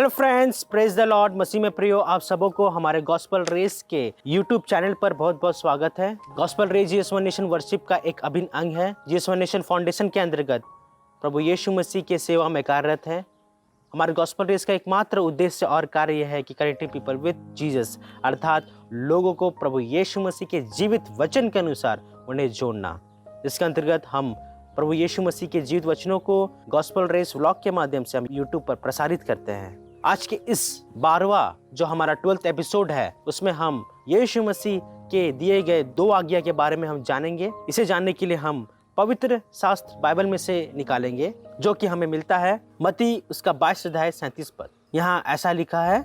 Hello friends, praise the lord. मसीह में प्रियो आप सबों को हमारे गॉस्पल रेस के यूट्यूब चैनल पर बहुत बहुत स्वागत है। Gospel race GS one nation worship का एक अभिन्न अंग है। जीएस वन नेशन फाउंडेशन के अंतर्गत प्रभु यीशु मसीह के सेवा में कार्यरत है। हमारे गॉस्पल रेस का एकमात्र उद्देश्य और कार्य यह है कि कनेक्टिंग पीपल विद जीसस, अर्थात लोगों को प्रभु यीशु मसीह के जीवित वचन के अनुसार उन्हें जोड़ना। इसके अंतर्गत हम प्रभु यीशु मसीह के जीवित वचनों को गॉस्पल रेस व्लॉग के माध्यम से हम यूट्यूब पर प्रसारित करते हैं। आज के इस 12वां जो हमारा 12th एपिसोड है, उसमें हम यीशु मसीह के दिए गए 2 आज्ञा के बारे में हम जानेंगे। इसे जानने के लिए हम पवित्र शास्त्र बाइबल में से निकालेंगे, जो कि हमें मिलता है मत्ती उसका 22 अध्याय 37 पद। यहाँ ऐसा लिखा है,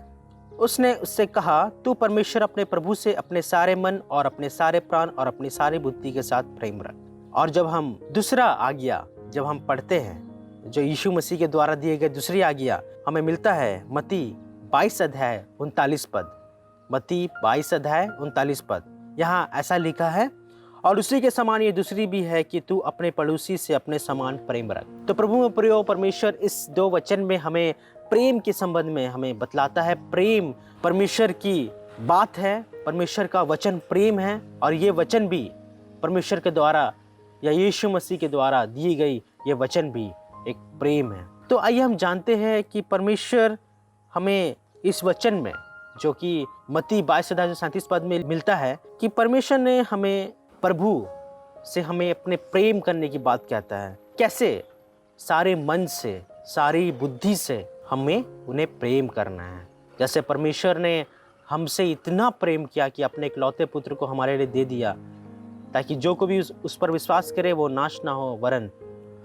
उसने उससे कहा, तू परमेश्वर अपने प्रभु से अपने सारे मन और अपने सारे प्राण और अपनी सारी बुद्धि के साथ प्रेम रख। और जब हम दूसरा आज्ञा जब हम पढ़ते हैं, जो यीशु मसीह के द्वारा दिए गए दूसरी आज्ञा, हमें मिलता है मत्ती 22 अध्याय 39 पद। मत्ती 22 अध्याय 39 पद। यहाँ ऐसा लिखा है, और उसी के समान ये दूसरी भी है कि तू अपने पड़ोसी से अपने समान प्रेम रख। तो प्रभु में प्रियो परमेश्वर इस 2 वचन में हमें प्रेम के संबंध में हमें बतलाता है। प्रेम परमेश्वर की बात है, परमेश्वर का वचन प्रेम है, और ये वचन भी परमेश्वर के द्वारा या यीशु मसीह के द्वारा दी गई ये वचन भी एक प्रेम है। तो आइए हम जानते हैं कि परमेश्वर हमें इस वचन में, जो कि मत्ती 22 अध्याय 37 पद में मिलता है, कि परमेश्वर ने हमें प्रभु से हमें अपने प्रेम करने की बात कहता है। कैसे? सारे मन से, सारी बुद्धि से हमें उन्हें प्रेम करना है। जैसे परमेश्वर ने हमसे इतना प्रेम किया कि अपने इकलौते पुत्र को हमारे लिए दे दिया, ताकि जो कोई भी उस पर विश्वास करे वो नाश ना हो वरन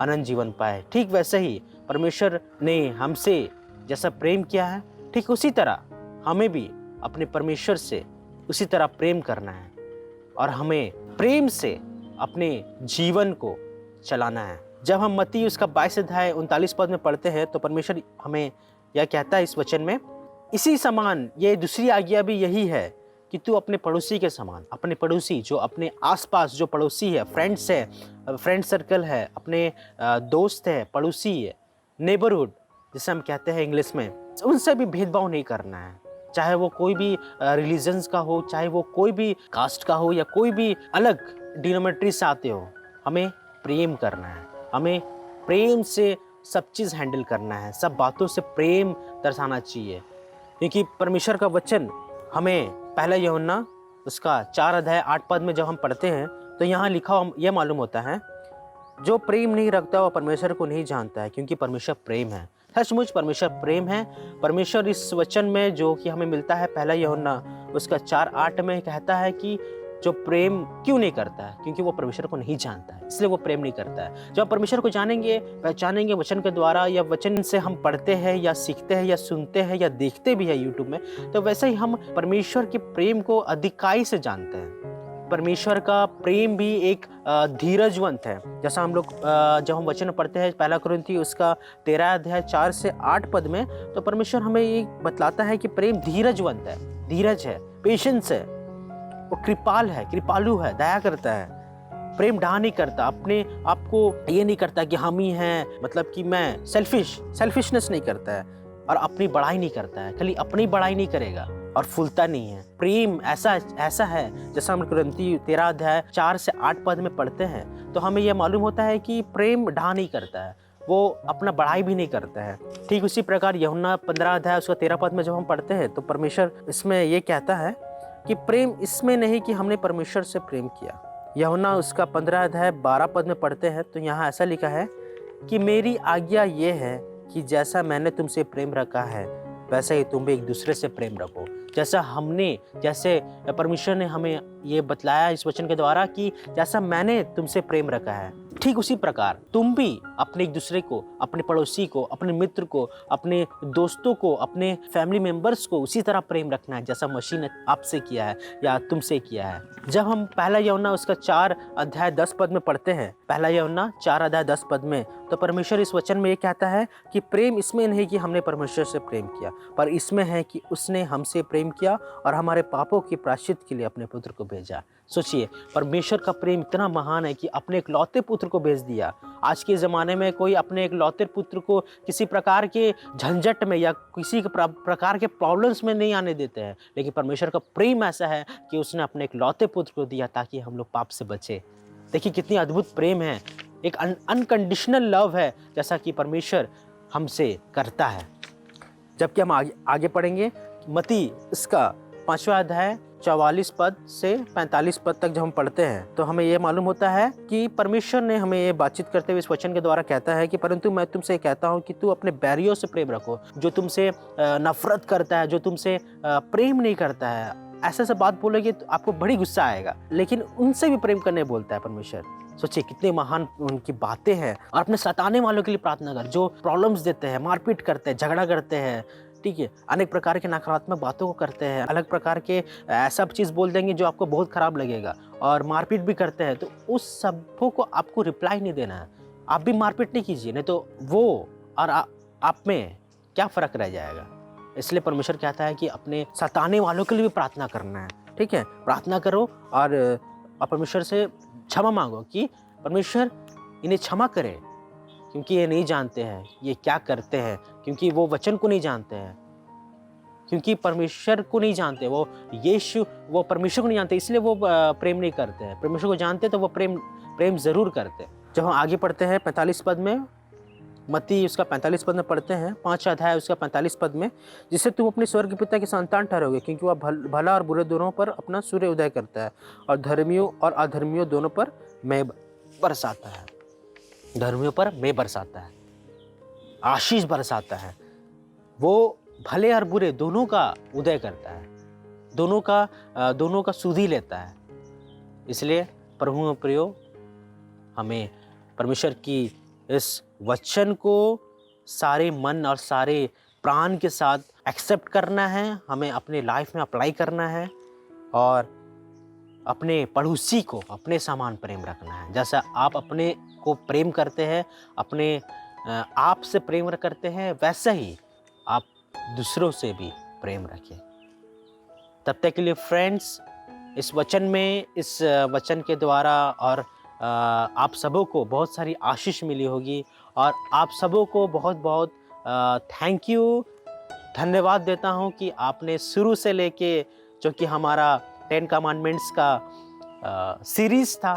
अनंत जीवन पाए। ठीक वैसे ही परमेश्वर ने हमसे जैसा प्रेम किया है, ठीक उसी तरह हमें भी अपने परमेश्वर से उसी तरह प्रेम करना है, और हमें प्रेम से अपने जीवन को चलाना है। जब हम मत्ती उसका 22 अध्याय 39 पद में पढ़ते हैं, तो परमेश्वर हमें यह कहता है इस वचन में, इसी समान ये दूसरी आज्ञा भी यही है कि तू अपने पड़ोसी के समान, अपने पड़ोसी जो अपने आसपास जो पड़ोसी है, फ्रेंड्स है, फ्रेंड सर्कल है, अपने दोस्त है, पड़ोसी है, नेबरहुड जिसे हम कहते हैं इंग्लिश में, उनसे भी भेदभाव नहीं करना है। चाहे वो कोई भी रिलीजन्स का हो, चाहे वो कोई भी कास्ट का हो, या कोई भी अलग डिनोमिनेटरी से आते हो, हमें प्रेम करना है। हमें प्रेम से सब चीज़ हैंडल करना है, सब बातों से प्रेम दर्शाना चाहिए, क्योंकि परमेश्वर का वचन हमें पहला यूहन्ना उसका 4 अध्याय 8 पद में जब हम पढ़ते हैं, तो यहाँ लिखा यह मालूम होता है, जो प्रेम नहीं रखता वह परमेश्वर को नहीं जानता है, क्योंकि परमेश्वर प्रेम है। सचमुच परमेश्वर प्रेम है। परमेश्वर इस वचन में जो कि हमें मिलता है पहला यूहन्ना उसका 4:8 में कहता है कि जो प्रेम क्यों नहीं करता है, क्योंकि वो परमेश्वर को नहीं जानता है, इसलिए वो प्रेम नहीं करता है। जब परमेश्वर को जानेंगे, पहचानेंगे वचन के द्वारा, या वचन से हम पढ़ते हैं या सीखते हैं या सुनते हैं या देखते भी हैं यूट्यूब में, तो वैसे ही हम परमेश्वर के प्रेम को अधिकाई से जानते हैं। परमेश्वर का प्रेम भी एक धीरजवंत है। जैसा हम लोग जब हम वचन पढ़ते हैं पहला कुरिन्थी उसका 13 अध्याय 4 से 8 पद में, तो परमेश्वर हमें ये बतलाता है कि प्रेम धीरजवंत है, धीरज है, पेशेंस है, वो कृपाल है, कृपालु है, दया करता है, प्रेम ढा नहीं करता, अपने आपको ये नहीं करता कि हम ही हैं, मतलब कि मैं सेल्फिशनेस नहीं करता है, और अपनी बड़ाई नहीं करता है, खाली अपनी बड़ाई नहीं करेगा और फूलता नहीं है। प्रेम ऐसा है, जैसा हम कुरिन्थी 13 अध्याय 4 से 8 पद में पढ़ते हैं, तो हमें यह मालूम होता है कि प्रेम ढा नहीं करता है, वो अपना बड़ाई भी नहीं करता है। ठीक उसी प्रकार यूहन्ना 15 अध्याय उसका 13 पद में जब हम पढ़ते हैं, तो परमेश्वर इसमें ये कहता है कि प्रेम इसमें नहीं कि हमने परमेश्वर से प्रेम किया। यूहन्ना उसका 15 अध्याय 12 पद में पढ़ते हैं, तो यहाँ ऐसा लिखा है कि मेरी आज्ञा ये है कि जैसा मैंने तुमसे प्रेम रखा है, वैसे ही तुम भी एक दूसरे से प्रेम रखो। जैसे परमेश्वर ने हमें ये बतलाया इस वचन के द्वारा कि जैसा मैंने तुमसे प्रेम रखा है, ठीक उसी प्रकार तुम भी अपने एक दूसरे को, अपने पड़ोसी को, अपने मित्र को, अपने दोस्तों को, अपने फैमिली मेंबर्स को उसी तरह प्रेम रखना है जैसा मसीह ने आपसे किया है या तुमसे किया है। जब हम पहला यूहन्ना उसका 4 अध्याय 10 पद में पढ़ते हैं, पहला यूहन्ना 4 अध्याय 10 पद में, तो परमेश्वर इस वचन में ये कहता है कि प्रेम इसमें नहीं कि हमने परमेश्वर से प्रेम किया, पर इसमें है कि उसने हमसे प्रेम किया और हमारे पापों के प्रायश्चित के लिए अपने पुत्र को भेजा। सोचिए, परमेश्वर का प्रेम इतना महान है कि अपने इकलौते पुत्र को भेज दिया। आज के ज़माने में कोई अपने इकलौते पुत्र को किसी प्रकार के झंझट में या किसी प्रकार के प्रॉब्लम्स में नहीं आने देते हैं, लेकिन परमेश्वर का प्रेम ऐसा है कि उसने अपने इकलौते पुत्र को दिया ताकि हम लोग पाप से बचे। देखिए कितनी अद्भुत प्रेम है, एक अनकंडीशनल लव है जैसा कि परमेश्वर हमसे करता है। जबकि हम आगे पढ़ेंगे, मत्ती इसका 5वां अध्याय 44 पद से 45 पद तक जब हम पढ़ते हैं तो हमें ये मालूम होता है कि परमेश्वर ने हमें ये बातचीत करते हुए इस वचन के द्वारा कहता है कि परंतु मैं तुमसे कहता हूँ कि तू अपने बैरियों से प्रेम रखो। जो तुमसे नफरत करता है, जो तुमसे प्रेम नहीं करता है, ऐसा सब बात बोलोगे तो आपको बड़ी गुस्सा आएगा, लेकिन उनसे भी प्रेम करने बोलता है परमेश्वर। सोचिए कितनी महान उनकी बातें हैं। और अपने सताने वालों के लिए प्रार्थना कर, जो प्रॉब्लम्स देते हैं, मारपीट करते हैं, झगड़ा करते हैं, ठीक है, अनेक प्रकार के नकारात्मक बातों को करते हैं, अलग प्रकार के ऐसा चीज़ बोल देंगे जो आपको बहुत ख़राब लगेगा, और मारपीट भी करते हैं, तो उस सबों को आपको रिप्लाई नहीं देना है। आप भी मारपीट नहीं कीजिए, नहीं तो वो और आप में क्या फ़र्क रह जाएगा। इसलिए परमेश्वर कहता है कि अपने सताने वालों के लिए भी प्रार्थना करना है, ठीक है, प्रार्थना करो और परमेश्वर से क्षमा मांगो कि परमेश्वर इन्हें क्षमा करे, क्योंकि ये नहीं जानते हैं ये क्या करते हैं, क्योंकि वो वचन को नहीं जानते हैं, क्योंकि परमेश्वर को नहीं जानते, वो परमेश्वर को नहीं जानते, इसलिए वो प्रेम नहीं करते हैं। परमेश्वर को जानते तो वो प्रेम ज़रूर करते। जब हम आगे पढ़ते हैं 45 पद में, मत्ती उसका 45 पद में पढ़ते हैं, 5 अध्याय उसका 45 पद में, जिससे तुम अपने स्वर्ग पिता के संतान ठहरोगे, क्योंकि वह भला और बुरे दोनों पर अपना सूर्य उदय करता है और धर्मियों और अधर्मियों दोनों पर मेघ बरसाता है। धर्मियों पर मेघ बरसाता है, आशीष बरसाता है। वो भले और बुरे दोनों का उदय करता है, दोनों का सुधि लेता है। इसलिए प्रभु प्रियो, हमें परमेश्वर की इस वचन को सारे मन और सारे प्राण के साथ एक्सेप्ट करना है, हमें अपने लाइफ में अप्लाई करना है और अपने पड़ोसी को अपने समान प्रेम रखना है। जैसा आप अपने को प्रेम करते हैं, अपने आप से प्रेम करते हैं, वैसे ही आप दूसरों से भी प्रेम रखें। तब तक के लिए फ्रेंड्स, इस वचन के द्वारा और आप सबों को बहुत सारी आशीष मिली होगी और आप सबों को बहुत बहुत थैंक यू, धन्यवाद देता हूं कि आपने शुरू से लेके, जो कि हमारा 10 कमांडमेंट्स का सीरीज़ था,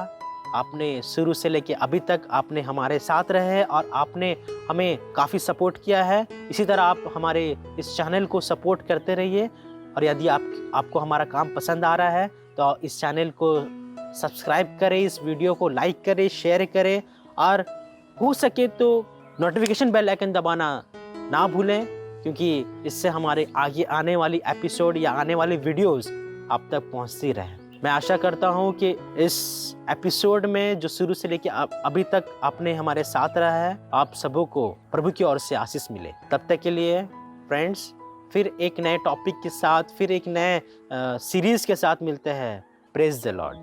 आपने शुरू से लेके अभी तक आपने हमारे साथ रहे और आपने हमें काफ़ी सपोर्ट किया है। इसी तरह आप हमारे इस चैनल को सपोर्ट करते रहिए और यदि आपको हमारा काम पसंद आ रहा है तो इस चैनल को सब्सक्राइब करें, इस वीडियो को लाइक करें, शेयर करें और हो सके तो नोटिफिकेशन बेल आइकन दबाना ना भूलें, क्योंकि इससे हमारे आगे आने वाली एपिसोड या आने वाली वीडियोस आप तक पहुंचती रहे। मैं आशा करता हूं कि इस एपिसोड में जो शुरू से लेकर अभी तक आपने हमारे साथ रहा है, आप सबों को प्रभु की ओर से आशीष मिले। तब तक के लिए फ्रेंड्स, फिर एक नए टॉपिक के साथ, फिर एक नए सीरीज के साथ मिलते हैं। Praise the Lord.